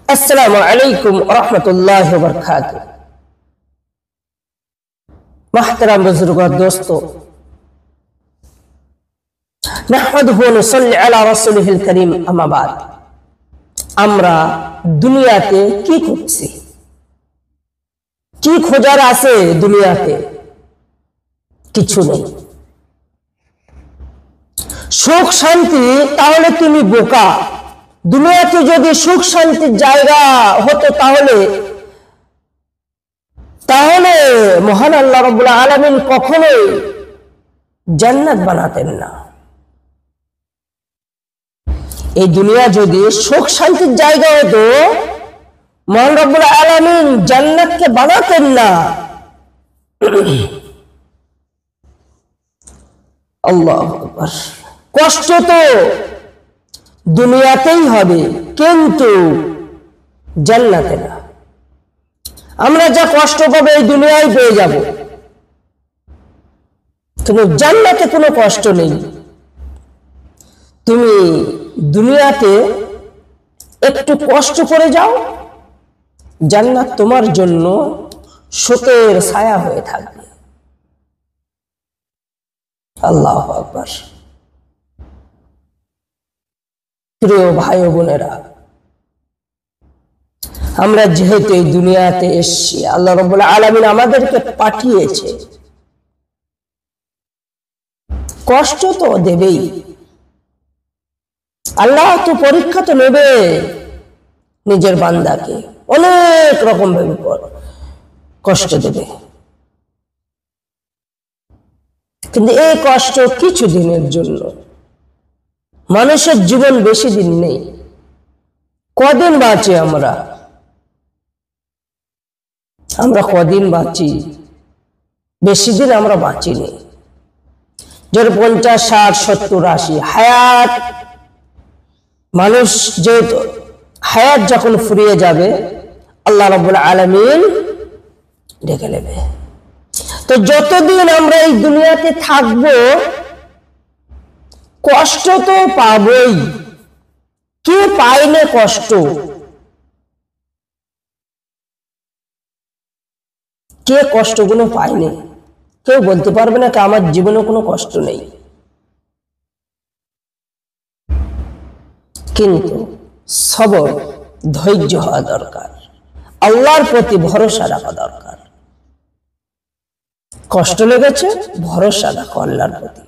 अस्सलामु अलैकुम रहमतुल्लाहि व बरकातुहू। महतरम बुजुर्ग और दोस्तों, नहमदुहु व नुसल्ली अला रसूलिहिल करीम, अम्मा बाद। আমরা দুনিয়াতে কি করছি, কি খোঁজার আছে দুনিয়াতে? কিছু নেই। সুখ শান্তি, তাহলে তুমি বোকা। দুনিয়াতে যদি সুখ শান্তির জায়গা হতো তাহলে তাহলে মহান আল্লাহ রাব্বুল আলামিন কখনোই জান্নাত বানাতেন না। এই দুনিয়া যদি সুখ শান্তির জায়গা হতো, মহান রব্বুল আলামিন জান্নাতকে বানাতেন না। আল্লাহু আকবার। কষ্ট তো দুনিয়াতেই হবে, কিন্তু জান্নাতে না। আমরা যা কষ্ট পাবো এই দুনিয়ায় পেয়ে যাব, কিন্তু জান্নাতে কোনো কষ্ট নেই। তুমি দুনিয়াতে একটু কষ্ট করে যাও, জান্নাত তোমার জন্য শোকের ছায়া হয়ে থাকবে। আল্লাহু আকবার। প্রিয় ভাই ও বোনেরা, আমরা যেহেতু এই দুনিয়াতে এসেছি, আল্লাহ রাব্বুল আলামিন আমাদেরকে পাঠিয়েছে, কষ্ট তো দেবেই। আল্লাহ তো পরীক্ষা তো নেবে নিজের বান্দাকে, অনেক রকম ভাবে কষ্ট দেবে, কিন্তু এই কষ্ট কিছু দিনের জন্য। মানুষের জীবন বেশি দিন নেই। কদিন বাঁচি আমরা কদিন বাঁচি? বেশি দিন আমরা বাঁচিনি। যেন 50, 60, 70, 80 হায়াত। মানুষ যেহেতু হায়াত যখন ফুরিয়ে যাবে, আল্লাহ রাব্বুল আলামিন ডেকে নেবে। তো যতদিন আমরা এই দুনিয়াতে থাকবো, কষ্ট তো পাবই। কে পায় না কষ্ট? কে কষ্টগুলো পায়নি? কেউ বলতে পারবে না কি আমার জীবনে কোনো কষ্ট নেই। কিন্তু সবর, ধৈর্য হওয়া দরকার, আল্লাহর প্রতি ভরসা রাখা দরকার। কষ্ট লেগেছে, ভরসা রাখো আল্লাহর প্রতি।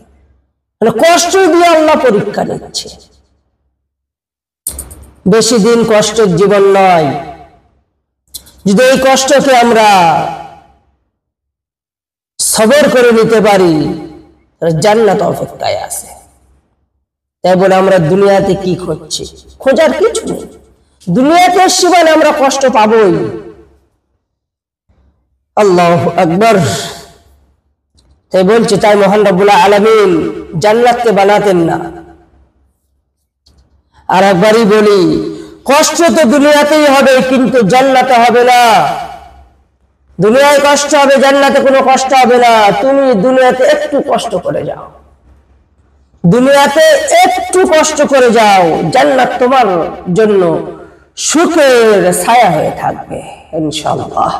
কষ্ট দিয়ে আল্লাহ পরীক্ষা নিচ্ছে। বেশি দিন কষ্টের জীবন নয়। যদি এই কষ্টকে আমরা সবর করে নিতে পারি, জান্নাত অপেক্ষায় আছে। তাই বলে আমরা দুনিয়াতে কি খুঁজছি? খোঁজার কিছু নেই। দুনিয়াতে এসেছি মানে আমরা কষ্ট পাবোই। আল্লাহু আকবার। তাই বলছে, তাই মহান রব্বুল আলামিন জান্নাতকে বানাতেন না। আর একবারই বলি, কষ্ট তো দুনিয়াতেই হবে, কিন্তু জান্নাতে হবে না। দুনিয়ায় কষ্ট হবে, জান্নাতে কোনো কষ্ট হবে না। তুমি দুনিয়াতে একটু কষ্ট করে যাও, দুনিয়াতে একটু কষ্ট করে যাও, জান্নাত তোমার জন্য সুখের ছায়া হয়ে থাকবে ইনশাআল্লাহ।